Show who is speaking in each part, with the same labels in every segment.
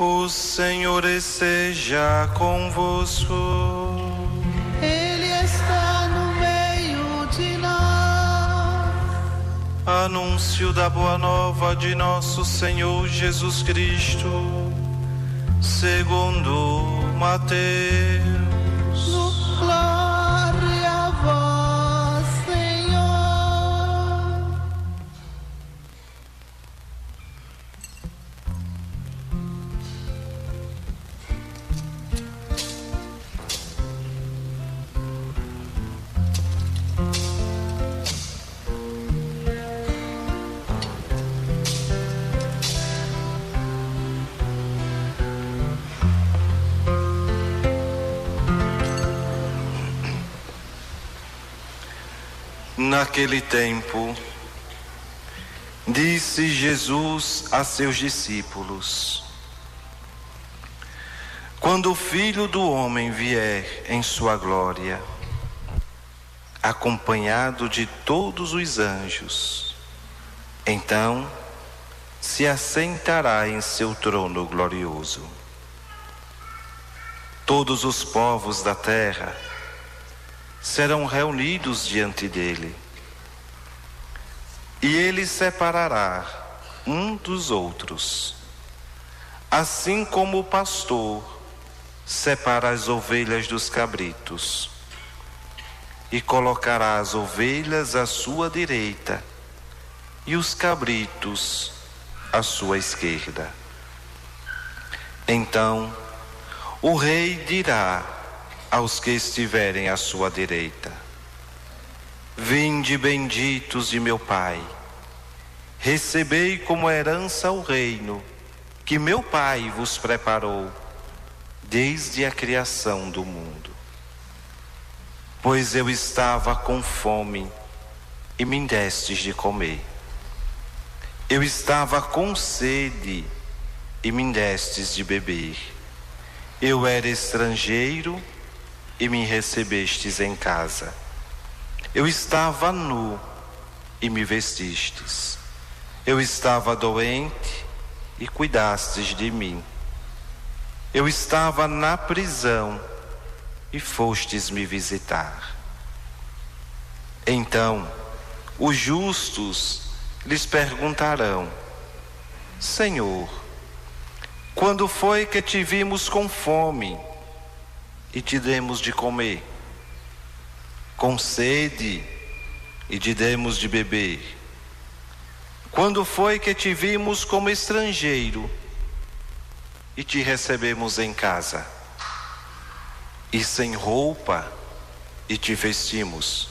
Speaker 1: O Senhor esteja convosco.
Speaker 2: Ele está no meio de nós.
Speaker 1: Anúncio da boa nova de nosso Senhor Jesus Cristo, segundo Mateus.
Speaker 2: Glória a vós, Senhor.
Speaker 1: Naquele tempo, disse Jesus a seus discípulos: quando o Filho do Homem vier em sua glória, acompanhado de todos os anjos, então se assentará em seu trono glorioso. Todos os povos da terra serão reunidos diante dele, e ele separará um dos outros, assim como o pastor separa as ovelhas dos cabritos, e colocará as ovelhas à sua direita e os cabritos à sua esquerda. Então o rei dirá aos que estiverem à sua direita: vinde, benditos de meu Pai, recebei como herança o reino que meu Pai vos preparou desde a criação do mundo. Pois eu estava com fome e me destes de comer. Eu estava com sede e me destes de beber. Eu era estrangeiro e me recebestes em casa. Eu estava nu e me vestistes. Eu estava doente e cuidastes de mim. Eu estava na prisão e fostes me visitar. Então os justos lhes perguntarão: Senhor, quando foi que te vimos com fome e te demos de comer, com sede e te demos de beber? Quando foi que te vimos como estrangeiro e te recebemos em casa, e sem roupa e te vestimos?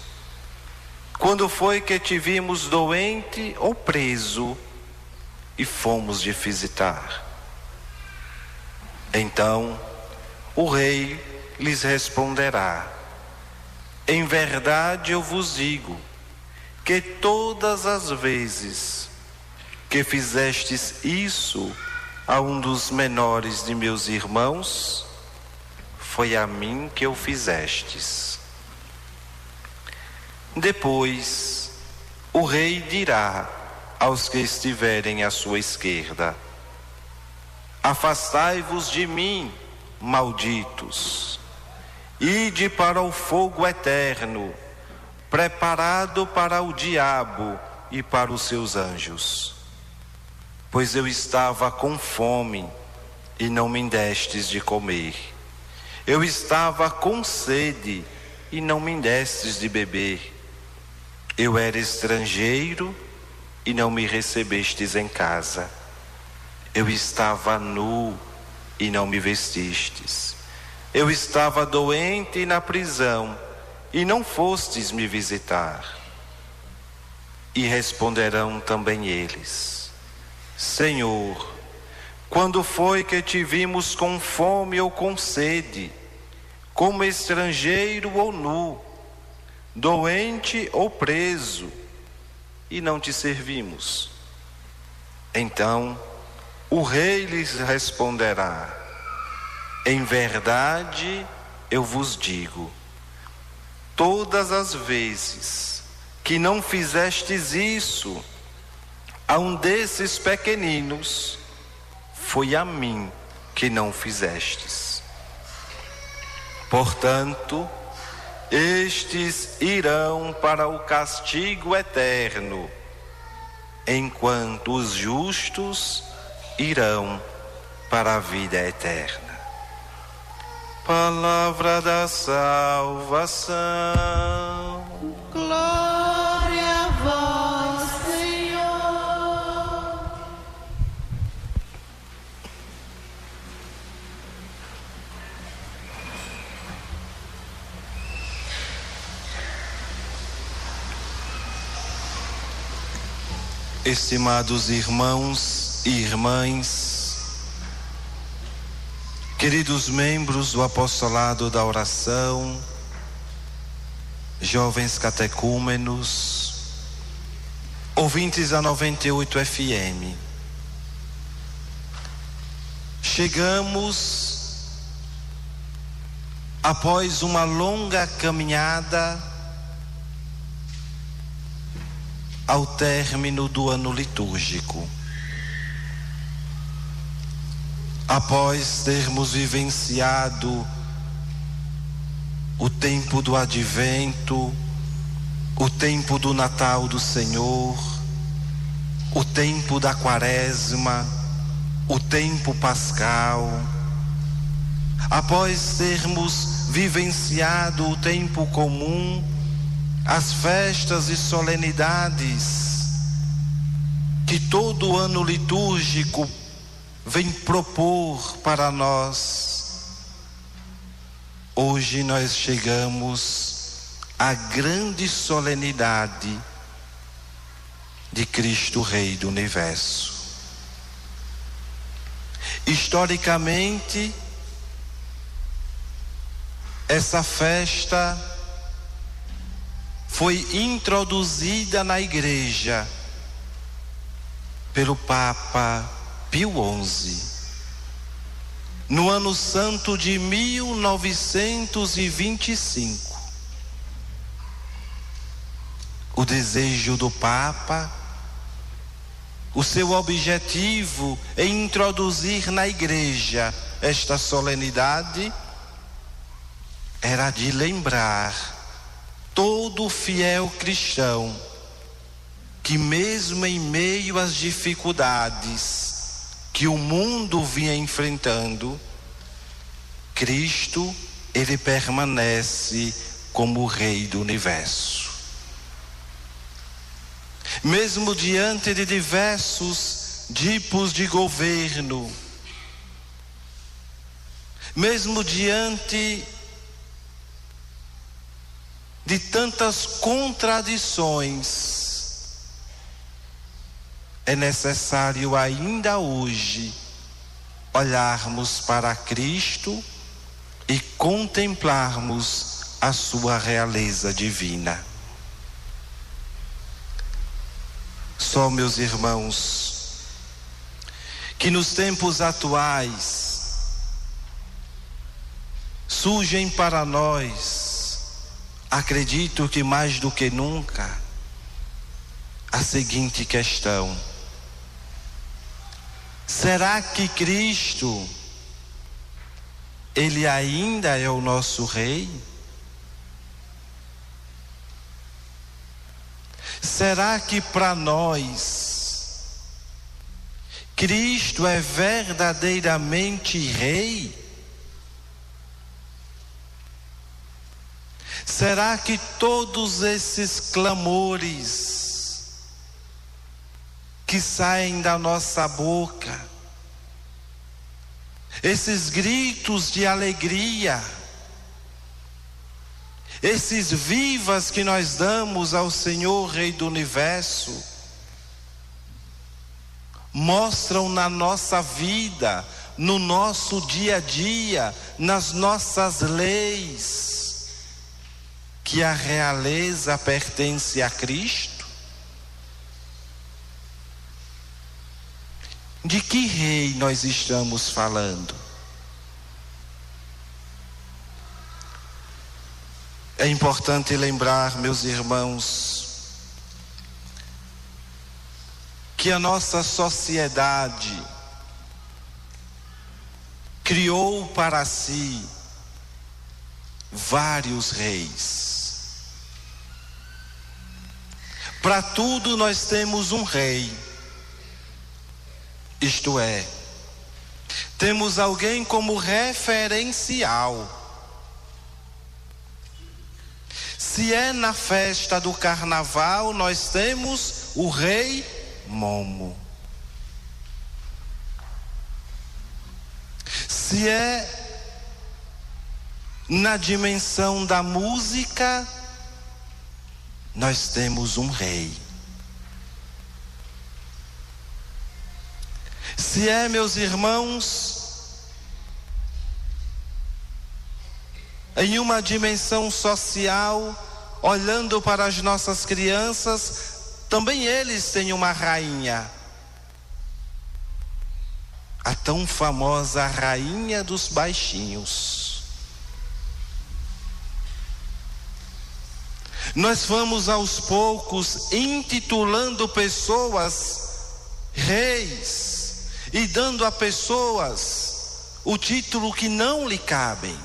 Speaker 1: Quando foi que te vimos doente ou preso e fomos te visitar? Então o rei lhes responderá: em verdade eu vos digo que todas as vezes que fizestes isso a um dos menores de meus irmãos, foi a mim que o fizestes. Depois o rei dirá aos que estiverem à sua esquerda: afastai-vos de mim, malditos, ide para o fogo eterno, preparado para o diabo e para os seus anjos. Pois eu estava com fome e não me destes de comer. Eu estava com sede e não me destes de beber. Eu era estrangeiro e não me recebestes em casa. Eu estava nu e não me vestistes. Eu estava doente e na prisão e não fostes me visitar. E responderão também eles: Senhor, quando foi que te vimos com fome ou com sede, como estrangeiro ou nu, doente ou preso, e não te servimos? Então o rei lhes responderá: em verdade eu vos digo, todas as vezes que não fizestes isso a um desses pequeninos, foi a mim que não fizestes. Portanto, estes irão para o castigo eterno, enquanto os justos irão para a vida eterna. Palavra da salvação.
Speaker 2: Glória a vós, Senhor.
Speaker 1: Estimados irmãos e irmãs, queridos membros do apostolado da oração, jovens catecúmenos, ouvintes da 98 FM, chegamos após uma longa caminhada ao término do ano litúrgico. Após termos vivenciado o tempo do advento, o tempo do Natal do Senhor, o tempo da quaresma, o tempo pascal, após termos vivenciado o tempo comum, as festas e solenidades que todo ano litúrgico vem propor para nós, hoje nós chegamos à grande solenidade de Cristo Rei do Universo. Historicamente, essa festa foi introduzida na Igreja pelo Papa Pio XI, no ano santo de 1925. O desejo do Papa, o seu objetivo em introduzir na Igreja esta solenidade era de lembrar todo fiel cristão que, mesmo em meio às dificuldades que o mundo vinha enfrentando, Cristo, ele permanece como o Rei do Universo. Mesmo diante de diversos tipos de governo, mesmo diante de tantas contradições, é necessário ainda hoje olharmos para Cristo e contemplarmos a sua realeza divina. Só, meus irmãos, que nos tempos atuais surgem para nós, acredito que mais do que nunca, a seguinte questão: será que Cristo, ele ainda é o nosso Rei? Será que para nós Cristo é verdadeiramente Rei? Será que todos esses clamores que saem da nossa boca, esses gritos de alegria, esses vivas que nós damos ao Senhor Rei do Universo, mostram na nossa vida, no nosso dia a dia, nas nossas leis, que a realeza pertence a Cristo? De que rei nós estamos falando? É importante lembrar, meus irmãos, que a nossa sociedade criou para si vários reis. Para tudo nós temos um rei. Isto é, temos alguém como referencial. Se é na festa do carnaval, nós temos o rei Momo. Se é na dimensão da música, nós temos um rei. Se é, meus irmãos, em uma dimensão social, olhando para as nossas crianças, também eles têm uma rainha. A tão famosa rainha dos baixinhos. Nós vamos aos poucos intitulando pessoas reis e dando a pessoas o título que não lhe cabem.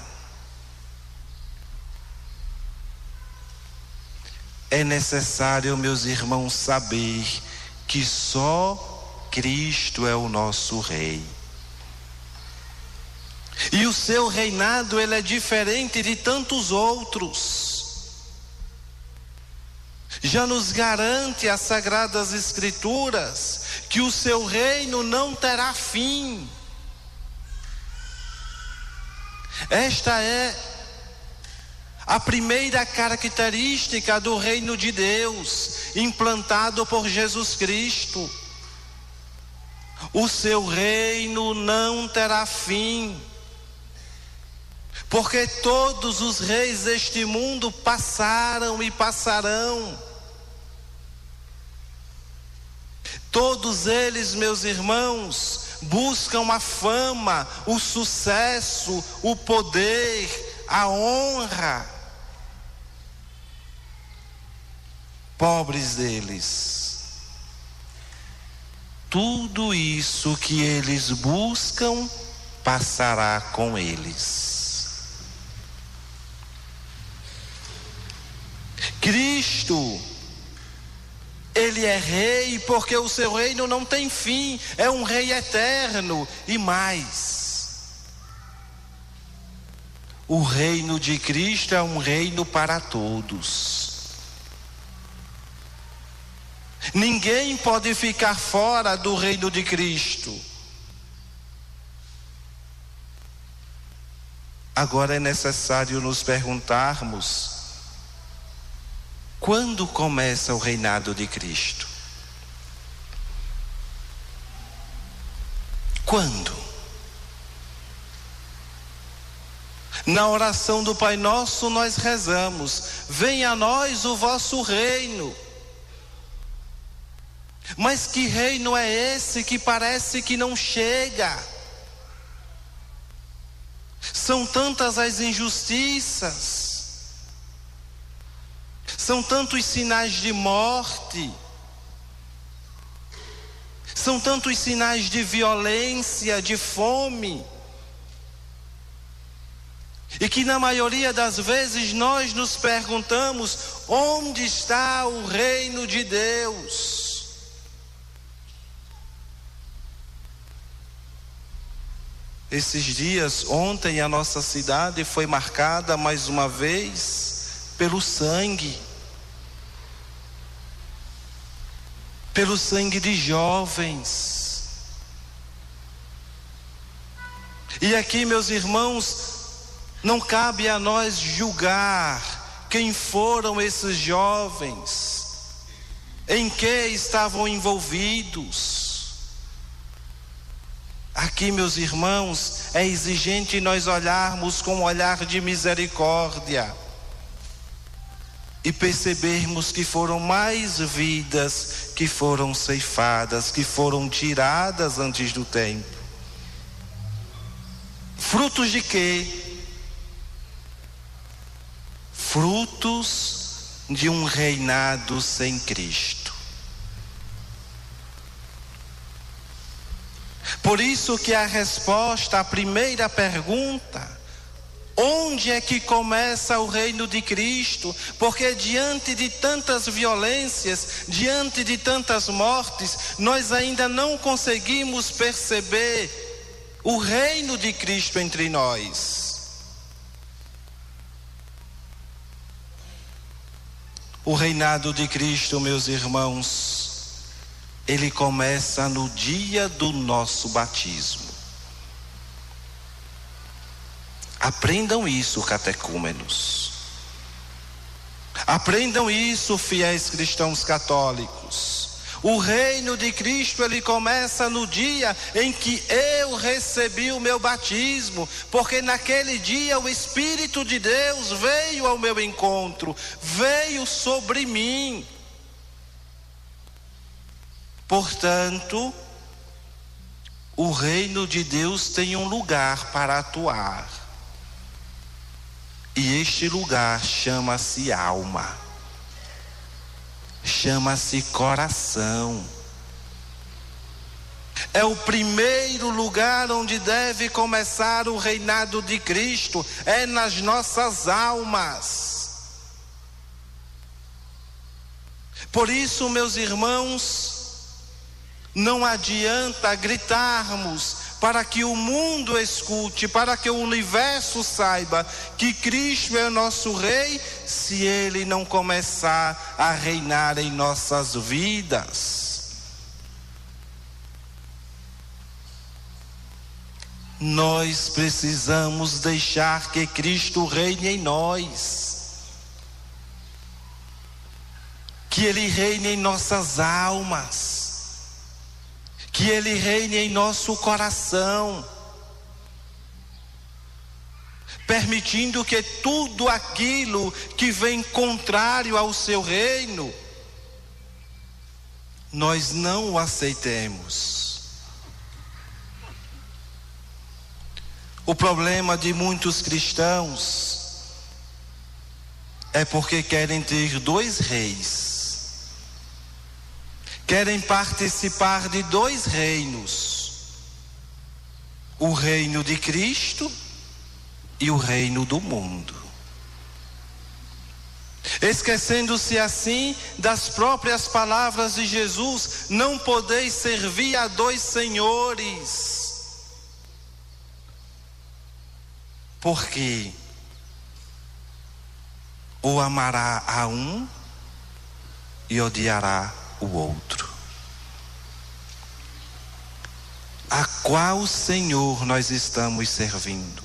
Speaker 1: É necessário, meus irmãos, saber que só Cristo é o nosso Rei. E o seu reinado, ele é diferente de tantos outros. Já nos garante as Sagradas Escrituras que o seu reino não terá fim. Esta é a primeira característica do reino de Deus, implantado por Jesus Cristo. O seu reino não terá fim, porque todos os reis deste mundo passaram e passarão. Todos eles, meus irmãos, buscam a fama, o sucesso, o poder, a honra. Pobres deles, tudo isso que eles buscam passará com eles. Cristo, ele é rei porque o seu reino não tem fim, é um rei eterno. E mais, o reino de Cristo é um reino para todos. Ninguém pode ficar fora do reino de Cristo. Agora é necessário nos perguntarmos: quando começa o reinado de Cristo? Quando? Na oração do Pai Nosso nós rezamos: venha a nós o vosso reino. Mas que reino é esse que parece que não chega? São tantas as injustiças, são tantos sinais de morte, são tantos sinais de violência, de fome, e que na maioria das vezes nós nos perguntamos: onde está o reino de Deus? Esses dias, ontem, a nossa cidade foi marcada mais uma vez pelo sangue de jovens. E aqui, meus irmãos, não cabe a nós julgar quem foram esses jovens, em que estavam envolvidos. Aqui, meus irmãos, é exigente nós olharmos com um olhar de misericórdia e percebermos que foram mais vidas que foram ceifadas, que foram tiradas antes do tempo. Frutos de quê? Frutos de um reinado sem Cristo. Por Por isso que a resposta à primeira pergunta, onde é que começa o reino de Cristo? Porque diante de tantas violências, diante de tantas mortes, nós ainda não conseguimos perceber o reino de Cristo entre nós. O reinado de Cristo, meus irmãos, ele começa no dia do nosso batismo. Aprendam isso, catecúmenos. Aprendam isso, fiéis cristãos católicos. O reino de Cristo, ele começa no dia em que eu recebi o meu batismo, porque naquele dia o Espírito de Deus veio ao meu encontro, veio sobre mim. Portanto, o reino de Deus tem um lugar para atuar. E este lugar chama-se alma, chama-se coração. É o primeiro lugar onde deve começar o reinado de Cristo, é nas nossas almas. Por isso, meus irmãos, não adianta gritarmos para que o mundo escute, para que o universo saiba que Cristo é o nosso Rei, se Ele não começar a reinar em nossas vidas. Nós precisamos deixar que Cristo reine em nós, que Ele reine em nossas almas, que Ele reine em nosso coração, permitindo que tudo aquilo que vem contrário ao seu reino, nós não o aceitemos. O problema de muitos cristãos é porque querem ter dois reis. Querem participar de dois reinos: o reino de Cristo e o reino do mundo, esquecendo-se assim das próprias palavras de Jesus: não podeis servir a dois senhores. Porque ou amará a um e odiará o outro. A qual Senhor nós estamos servindo?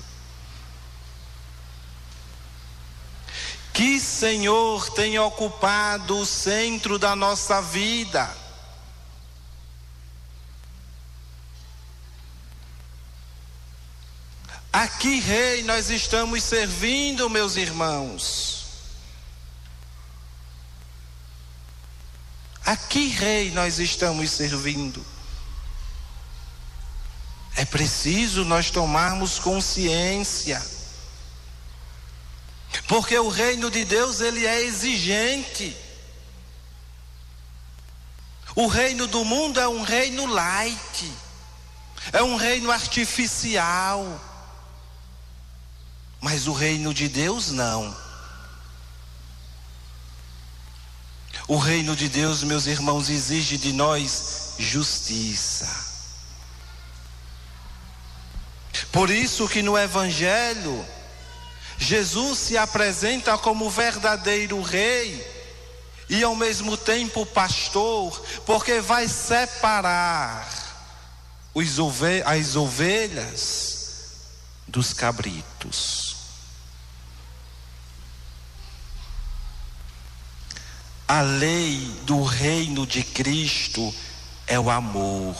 Speaker 1: Que Senhor tem ocupado o centro da nossa vida? A que rei nós estamos servindo, meus irmãos? A que rei nós estamos servindo? É preciso nós tomarmos consciência, porque o reino de Deus, ele é exigente. O reino do mundo é um reino light, é um reino artificial, mas o reino de Deus não. O reino de Deus, meus irmãos, exige de nós justiça. Por isso que no Evangelho, Jesus se apresenta como verdadeiro rei e ao mesmo tempo pastor, porque vai separar as ovelhas dos cabritos. A lei do reino de Cristo é o amor.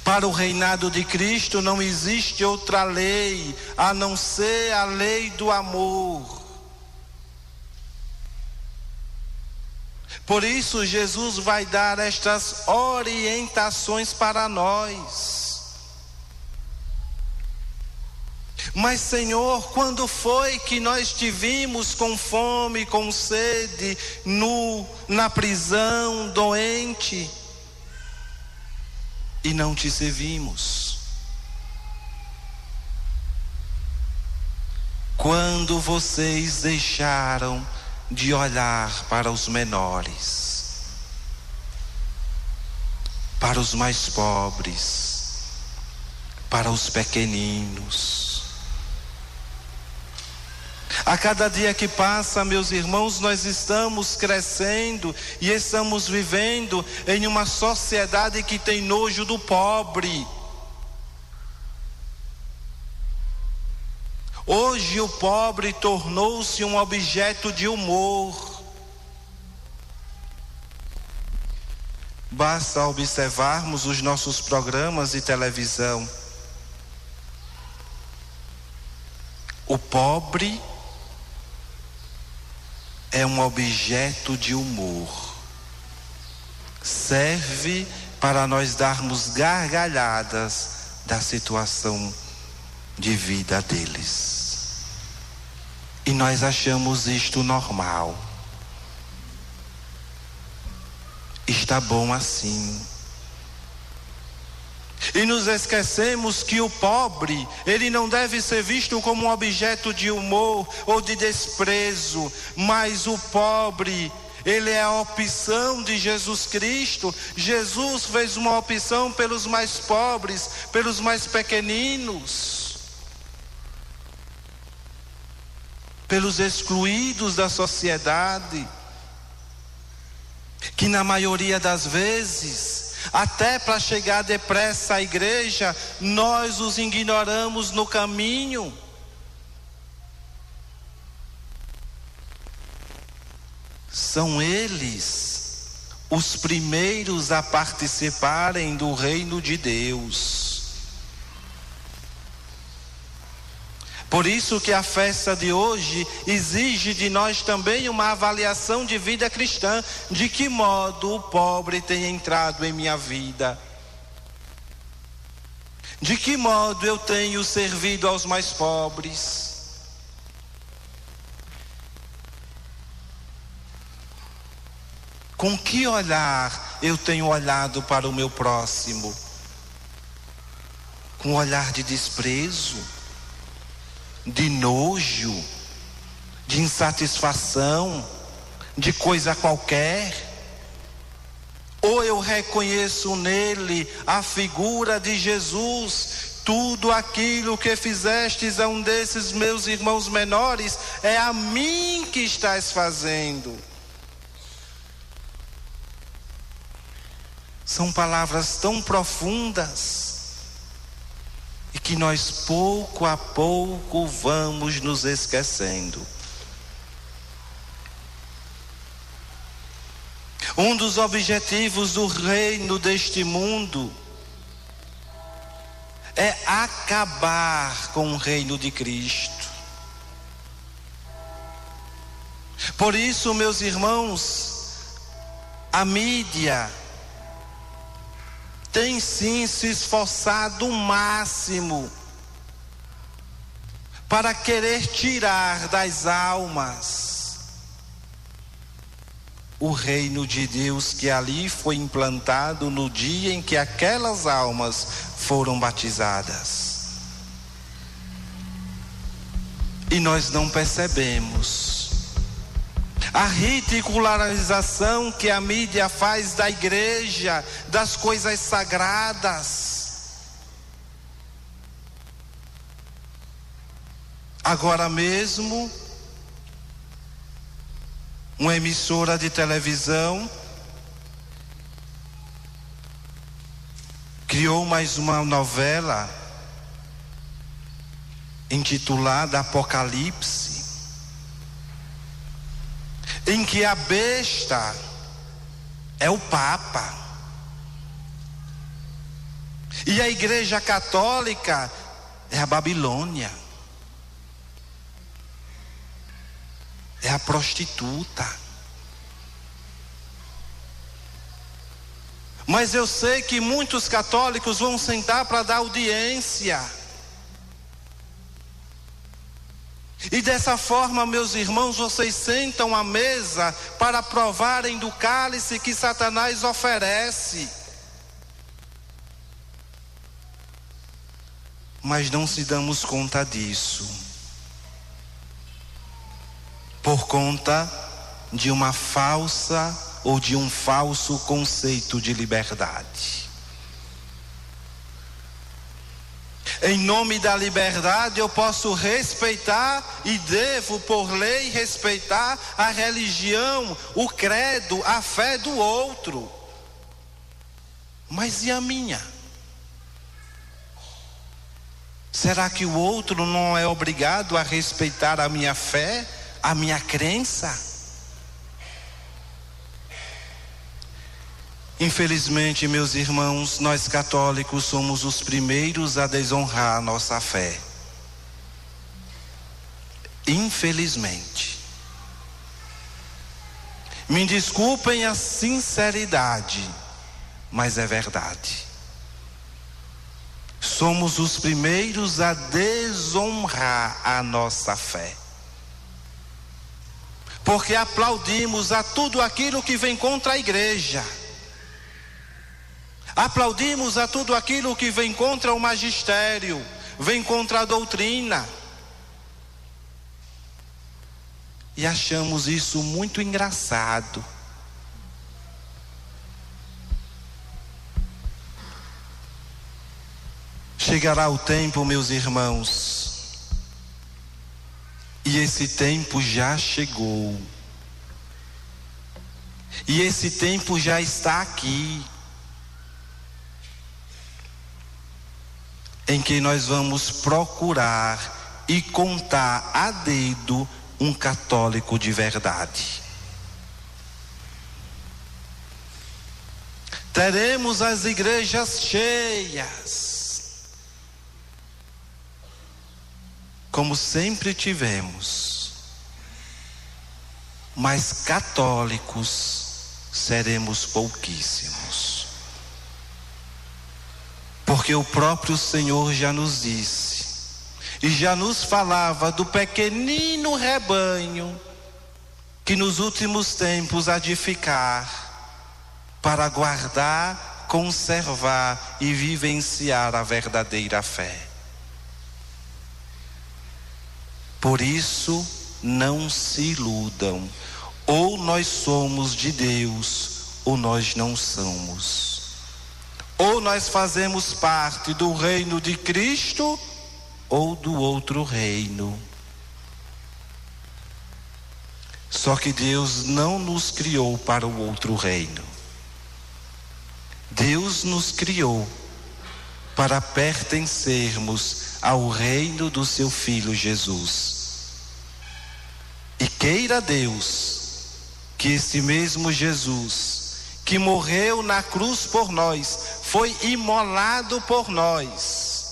Speaker 1: Para o reinado de Cristo não existe outra lei a não ser a lei do amor. Por isso Jesus vai dar estas orientações para nós. Mas, Senhor, quando foi que nós te vimos com fome, com sede, nu, na prisão, doente? e não te servimos. Quando vocês deixaram de olhar para os menores, para os mais pobres, para os pequeninos. A cada dia que passa, meus irmãos, nós estamos crescendo e estamos vivendo em uma sociedade que tem nojo do pobre. Hoje o pobre tornou-se um objeto de humor. Basta observarmos os nossos programas de televisão. O pobre é um objeto de humor. Serve para nós darmos gargalhadas da situação de vida deles. E nós achamos isto normal. Está bom assim. E nos esquecemos que o pobre, ele não deve ser visto como um objeto de humor ou de desprezo, mas o pobre, ele é a opção de Jesus Cristo. Jesus fez uma opção pelos mais pobres, pelos mais pequeninos, pelos excluídos da sociedade, que na maioria das vezes, até para chegar depressa à igreja, nós os ignoramos no caminho. São eles os primeiros a participarem do reino de Deus. Por isso que a festa de hoje exige de nós também uma avaliação de vida cristã. De que modo o pobre tem entrado em minha vida? De que modo eu tenho servido aos mais pobres? Com que olhar eu tenho olhado para o meu próximo? Com um olhar de desprezo? De nojo, de insatisfação, de coisa qualquer? Ou eu reconheço nele a figura de Jesus? Tudo aquilo que fizestes a um desses meus irmãos menores, é a mim que estás fazendo. São palavras tão profundas, e que nós pouco a pouco vamos nos esquecendo. Um dos objetivos do reino deste mundo é acabar com o reino de Cristo. Por isso, meus irmãos, a mídia tem sim se esforçado o máximo para querer tirar das almas o reino de Deus que ali foi implantado no dia em que aquelas almas foram batizadas. E nós não percebemos a ridicularização que a mídia faz da igreja, das coisas sagradas. Agora mesmo, uma emissora de televisão criou mais uma novela intitulada Apocalipse, em que a besta é o Papa e a Igreja Católica é a Babilônia, é a prostituta. Mas eu sei que muitos católicos vão sentar para dar audiência. E dessa forma, meus irmãos, vocês sentam à mesa para provarem do cálice que Satanás oferece. mas não se damos conta disso, por conta de uma falsa ou de um falso conceito de liberdade. Em nome da liberdade eu posso respeitar e devo, por lei, respeitar a religião, o credo, a fé do outro. Mas e a minha? Será que o outro não é obrigado a respeitar a minha fé, a minha crença? Infelizmente, meus irmãos, nós católicos somos os primeiros a desonrar a nossa fé. Infelizmente. Me desculpem a sinceridade, mas é verdade. Somos os primeiros a desonrar a nossa fé. Porque aplaudimos a tudo aquilo que vem contra a igreja. Aplaudimos a tudo aquilo que vem contra o magistério, vem contra a doutrina. E achamos isso muito engraçado. Chegará o tempo, meus irmãos, e esse tempo já chegou. E esse tempo já está aqui, em que nós vamos procurar e contar a dedo um católico de verdade. Teremos as igrejas cheias, como sempre tivemos, mas católicos seremos pouquíssimos. Porque o próprio Senhor já nos disse, e já nos falava do pequenino rebanho que nos últimos tempos há de ficar para guardar, conservar e vivenciar a verdadeira fé. Por isso, não se iludam, ou nós somos de Deus, ou nós não somos. Ou nós fazemos parte do reino de Cristo, ou do outro reino. Só que Deus não nos criou para o outro reino. Deus nos criou para pertencermos ao reino do seu Filho Jesus. E queira Deus que esse mesmo Jesus, que morreu na cruz por nós, foi imolado por nós,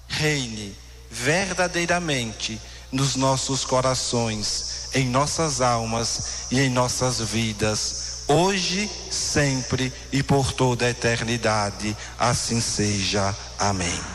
Speaker 1: reine verdadeiramente nos nossos corações, em nossas almas e em nossas vidas, hoje, sempre e por toda a eternidade. Assim seja. Amém.